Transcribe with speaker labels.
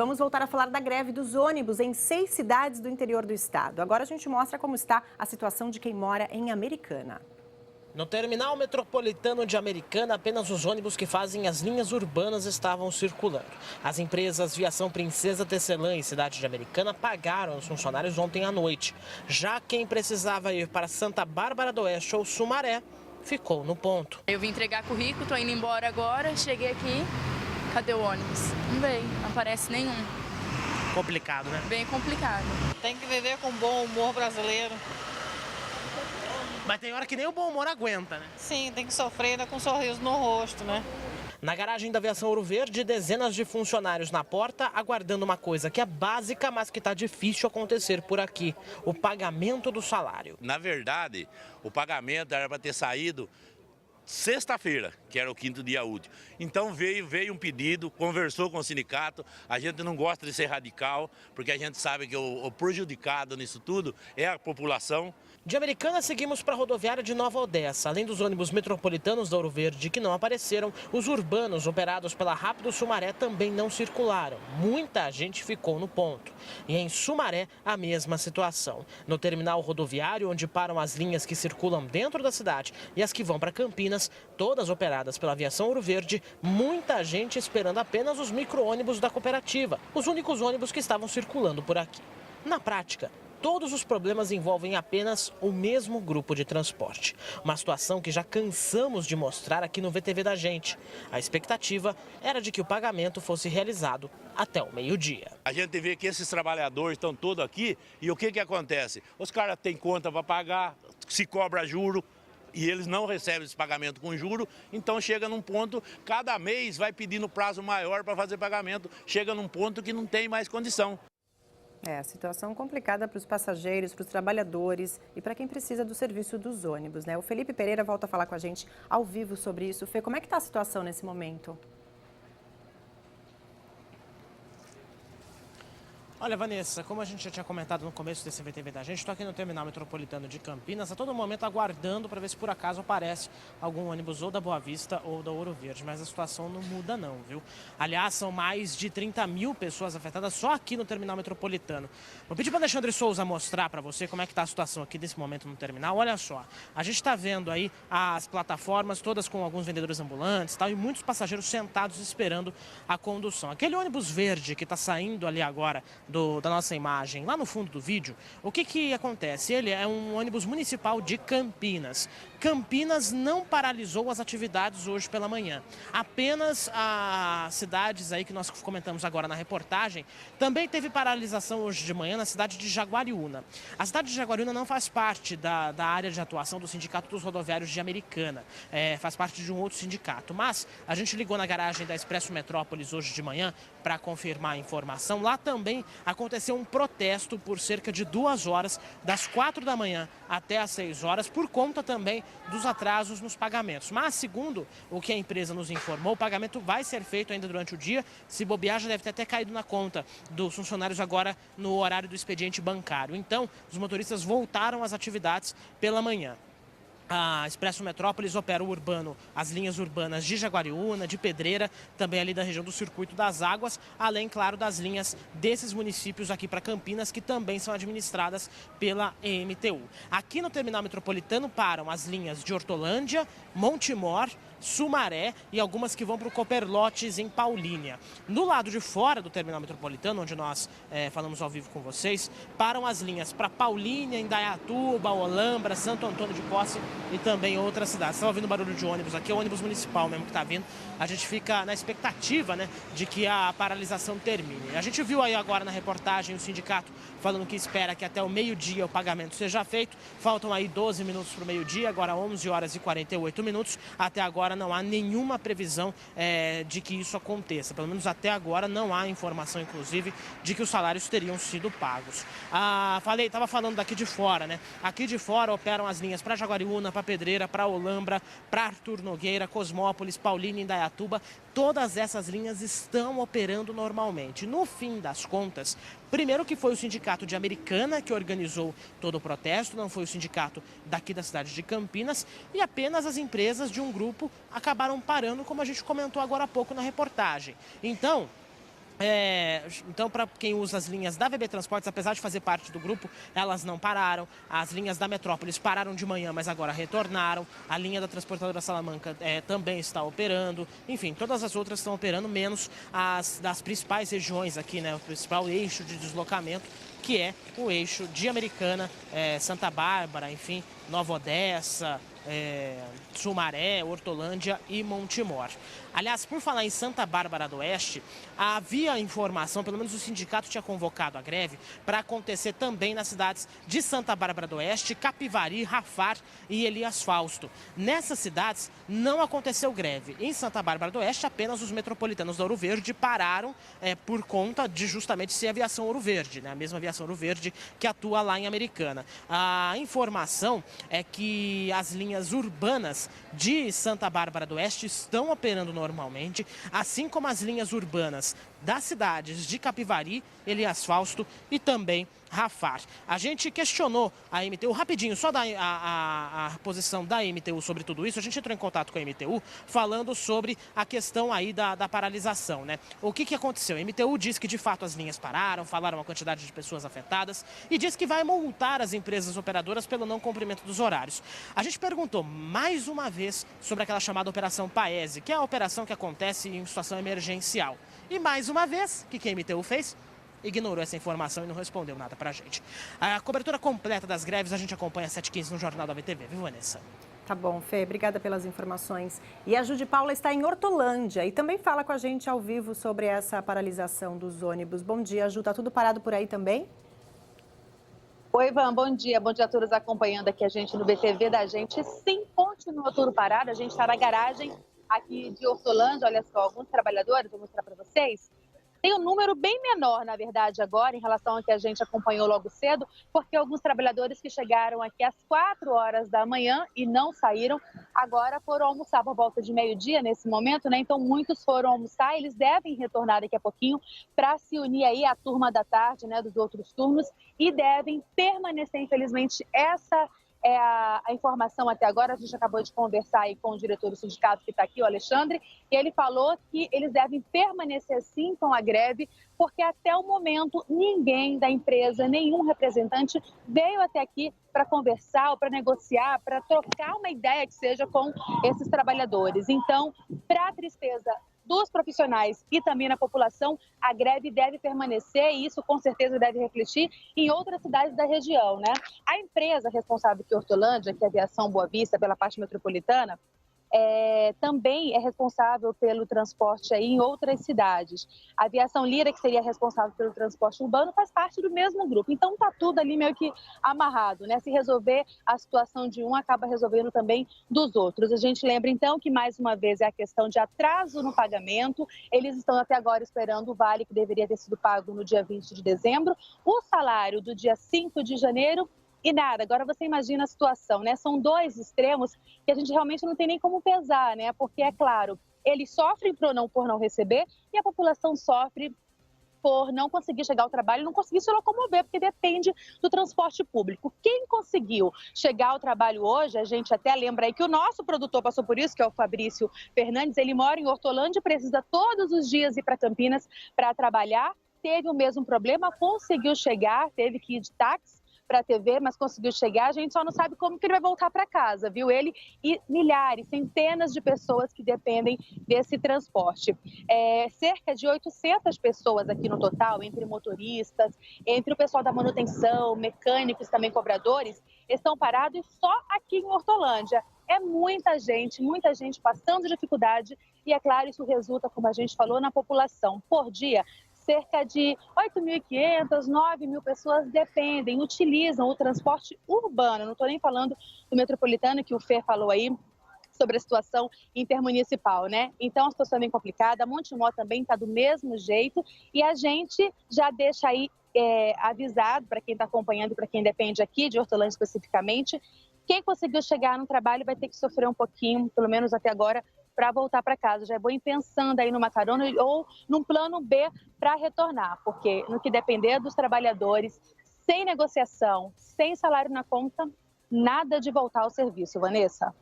Speaker 1: Vamos voltar a falar da greve dos ônibus em 6 cidades do interior do estado. Agora a gente mostra como está a situação de quem mora em Americana.
Speaker 2: No terminal metropolitano de Americana, apenas os ônibus que fazem as linhas urbanas estavam circulando. As empresas Viação Princesa Tecelã e Cidade de Americana pagaram os funcionários ontem à noite. Já quem precisava ir para Santa Bárbara do Oeste ou Sumaré, ficou no ponto.
Speaker 3: Eu vim entregar currículo, tô indo embora agora, cheguei aqui, cadê o ônibus? Não veio, não aparece nenhum.
Speaker 2: Complicado, né?
Speaker 3: Bem complicado.
Speaker 4: Tem que viver com bom humor brasileiro.
Speaker 2: Mas tem hora que nem o bom humor aguenta, né?
Speaker 4: Sim, tem que sofrer ainda com um sorriso no rosto, né?
Speaker 2: Na garagem da Aviação Ouro Verde, dezenas de funcionários na porta aguardando uma coisa que é básica, mas que está difícil acontecer por aqui: o pagamento do salário.
Speaker 5: Na verdade, o pagamento era para ter saído sexta-feira, que era o 5º dia útil. Então veio um pedido, conversou com o sindicato. A gente não gosta de ser radical, porque a gente sabe que o prejudicado nisso tudo é a população.
Speaker 2: De Americana, seguimos para a rodoviária de Nova Odessa. Além dos ônibus metropolitanos da Ouro Verde que não apareceram, os urbanos operados pela Rápido Sumaré também não circularam. Muita gente ficou no ponto. E em Sumaré, a mesma situação. No terminal rodoviário, onde param as linhas que circulam dentro da cidade e as que vão para Campinas, todas operadas pela Aviação Ouro Verde, muita gente esperando apenas os micro-ônibus da cooperativa, os únicos ônibus que estavam circulando por aqui. Na prática, todos os problemas envolvem apenas o mesmo grupo de transporte. Uma situação que já cansamos de mostrar aqui no VTV da gente. A expectativa era de que o pagamento fosse realizado até o meio-dia.
Speaker 5: A gente vê que esses trabalhadores estão todos aqui e o que acontece? Os caras têm conta para pagar, se cobra juro e eles não recebem esse pagamento com juro, então chega num ponto, cada mês vai pedindo prazo maior para fazer pagamento, chega num ponto que não tem mais condição.
Speaker 1: É, situação complicada para os passageiros, para os trabalhadores e para quem precisa do serviço dos ônibus, né? O Felipe Pereira volta a falar com a gente ao vivo sobre isso. Fê, como é que está a situação nesse momento?
Speaker 2: Olha, Vanessa, como a gente já tinha comentado no começo desse VTV da gente, estou aqui no terminal metropolitano de Campinas, a todo momento aguardando para ver se por acaso aparece algum ônibus ou da Boa Vista ou da Ouro Verde, mas a situação não muda não, viu? Aliás, são mais de 30 mil pessoas afetadas só aqui no terminal metropolitano. Vou pedir para o Alexandre Souza mostrar para você como é que está a situação aqui nesse momento no terminal. Olha só, a gente está vendo aí as plataformas todas com alguns vendedores ambulantes, tal, e muitos passageiros sentados esperando a condução. Aquele ônibus verde que está saindo ali agora da nossa imagem, lá no fundo do vídeo, o que acontece? Ele é um ônibus municipal de Campinas. Campinas não paralisou as atividades hoje pela manhã. Apenas as cidades aí que nós comentamos agora na reportagem, também teve paralisação hoje de manhã na cidade de Jaguariúna. A cidade de Jaguariúna não faz parte da área de atuação do Sindicato dos Rodoviários de Americana, faz parte de um outro sindicato, mas a gente ligou na garagem da Expresso Metrópolis hoje de manhã para confirmar a informação. Lá também aconteceu um protesto por cerca de 2 horas, das 4 da manhã até às 6 horas, por conta também dos atrasos nos pagamentos. Mas, segundo o que a empresa nos informou, o pagamento vai ser feito ainda durante o dia. Se bobear, já deve ter até caído na conta dos funcionários agora no horário do expediente bancário. Então, os motoristas voltaram às atividades pela manhã. A Expresso Metrópolis opera o urbano, as linhas urbanas de Jaguariúna, de Pedreira, também ali da região do Circuito das Águas, além, claro, das linhas desses municípios aqui para Campinas, que também são administradas pela EMTU. Aqui no terminal metropolitano param as linhas de Hortolândia, Montemor, Sumaré e algumas que vão para o Copperlotes em Paulínia. No lado de fora do terminal metropolitano, onde nós falamos ao vivo com vocês, param as linhas para Paulínia, Indaiatuba, Olambra, Santo Antônio de Posse e também outras cidades. Estão ouvindo barulho de ônibus aqui, é o ônibus municipal mesmo que está vindo. A gente fica na expectativa, né, de que a paralisação termine. A gente viu aí agora na reportagem o sindicato falando que espera que até o meio-dia o pagamento seja feito. Faltam aí 12 minutos para o meio-dia, agora 11 horas e 48 minutos. Até agora não há nenhuma previsão de que isso aconteça. Pelo menos até agora não há informação, inclusive, de que os salários teriam sido pagos. Estava falando daqui de fora, né? Aqui de fora operam as linhas para Jaguariúna, para Pedreira, para Olambra, para Arthur Nogueira, Cosmópolis, Paulínia e Indaiatuba. Todas essas linhas estão operando normalmente. No fim das contas, primeiro que foi o sindicato de Americana que organizou todo o protesto, não foi o sindicato daqui da cidade de Campinas, e apenas as empresas de um grupo acabaram parando, como a gente comentou agora há pouco na reportagem. Então, Então, para quem usa as linhas da VB Transportes, apesar de fazer parte do grupo, elas não pararam. As linhas da Metrópolis pararam de manhã, mas agora retornaram. A linha da Transportadora Salamanca também está operando. Enfim, todas as outras estão operando, menos as das principais regiões aqui, né? O principal eixo de deslocamento, que é o eixo de Americana, Santa Bárbara, enfim, Nova Odessa, Sumaré, Hortolândia e Montemor. Aliás, por falar em Santa Bárbara do Oeste, havia informação, pelo menos o sindicato tinha convocado a greve para acontecer também nas cidades de Santa Bárbara do Oeste, Capivari, Rafar e Elias Fausto. Nessas cidades não aconteceu greve. Em Santa Bárbara do Oeste, apenas os metropolitanos da Ouro Verde pararam por conta de justamente ser a aviação Ouro Verde, né? A mesma aviação Ouro Verde que atua lá em Americana. A informação é que as linhas urbanas de Santa Bárbara do Oeste estão operando normalmente, assim como as linhas urbanas das cidades de Capivari, Elias Fausto e também Rafar. A gente questionou a MTU, rapidinho, só dar a posição da MTU sobre tudo isso. A gente entrou em contato com a MTU falando sobre a questão aí da paralisação, né? O que aconteceu? A MTU diz que de fato as linhas pararam, falaram a quantidade de pessoas afetadas e diz que vai multar as empresas operadoras pelo não cumprimento dos horários. A gente perguntou mais uma vez sobre aquela chamada Operação Paese, que é a operação que acontece em situação emergencial. E mais uma vez, o que a MTU fez? Ignorou essa informação e não respondeu nada pra gente. A cobertura completa das greves a gente acompanha às 7h15 no Jornal da VTV, viu, Vanessa?
Speaker 1: Tá bom, Fê, obrigada pelas informações. E a Ju de Paula está em Hortolândia e também fala com a gente ao vivo sobre essa paralisação dos ônibus. Bom dia, Ju, tá tudo parado por aí também?
Speaker 6: Oi, Ivan, bom dia a todos acompanhando aqui a gente no VTV da gente. Sim, continua tudo parado, a gente está na garagem aqui de Hortolândia, olha só, alguns trabalhadores, vou mostrar para vocês. Tem um número bem menor, na verdade, agora, em relação ao que a gente acompanhou logo cedo, porque alguns trabalhadores que chegaram aqui às 4 horas da manhã e não saíram, agora foram almoçar por volta de meio-dia nesse momento, né? Então, muitos foram almoçar, eles devem retornar daqui a pouquinho para se unir aí à turma da tarde, né, dos outros turnos, e devem permanecer, infelizmente, essa é a informação até agora. A gente acabou de conversar aí com o diretor do sindicato que está aqui, o Alexandre, e ele falou que eles devem permanecer sim com a greve, porque até o momento ninguém da empresa, nenhum representante veio até aqui para conversar ou para negociar, para trocar uma ideia que seja com esses trabalhadores. Então, para a tristeza dos profissionais e também na população, a greve deve permanecer e isso com certeza deve refletir em outras cidades da região, né? A empresa responsável aqui em Hortolândia, que é a Aviação Boa Vista, pela parte metropolitana, também é responsável pelo transporte aí em outras cidades. A Aviação Lira, que seria responsável pelo transporte urbano, faz parte do mesmo grupo. Então está tudo ali meio que amarrado, né? Se resolver a situação de um, acaba resolvendo também dos outros. A gente lembra então que mais uma vez é a questão de atraso no pagamento. Eles estão até agora esperando o vale que deveria ter sido pago no dia 20 de dezembro, o salário do dia 5 de janeiro. E nada, agora você imagina a situação, né? São dois extremos que a gente realmente não tem nem como pesar, né? Porque, é claro, eles sofrem por não receber e a população sofre por não conseguir chegar ao trabalho, não conseguir se locomover, porque depende do transporte público. Quem conseguiu chegar ao trabalho hoje, a gente até lembra aí que o nosso produtor passou por isso, que é o Fabrício Fernandes, ele mora em Hortolândia, precisa todos os dias ir para Campinas para trabalhar, teve o mesmo problema, conseguiu chegar, teve que ir de táxi para a TV, mas conseguiu chegar, a gente só não sabe como que ele vai voltar para casa, viu? Ele e milhares, centenas de pessoas que dependem desse transporte. Cerca de 800 pessoas aqui no total, entre motoristas, entre o pessoal da manutenção, mecânicos, também cobradores, estão parados só aqui em Hortolândia. É muita gente passando dificuldade e, é claro, isso resulta, como a gente falou, na população. Por dia, cerca de 8.500, 9.000 pessoas dependem, utilizam o transporte urbano. Não estou nem falando do metropolitano, que o Fer falou aí, sobre a situação intermunicipal, né? Então, a situação é bem complicada. Montemor também está do mesmo jeito e a gente já deixa aí avisado para quem está acompanhando e para quem depende aqui de Hortolândia especificamente, quem conseguiu chegar no trabalho vai ter que sofrer um pouquinho, pelo menos até agora, para voltar para casa. Já é bom ir pensando aí numa carona ou num plano B para retornar, porque no que depender dos trabalhadores, sem negociação, sem salário na conta, nada de voltar ao serviço, Vanessa.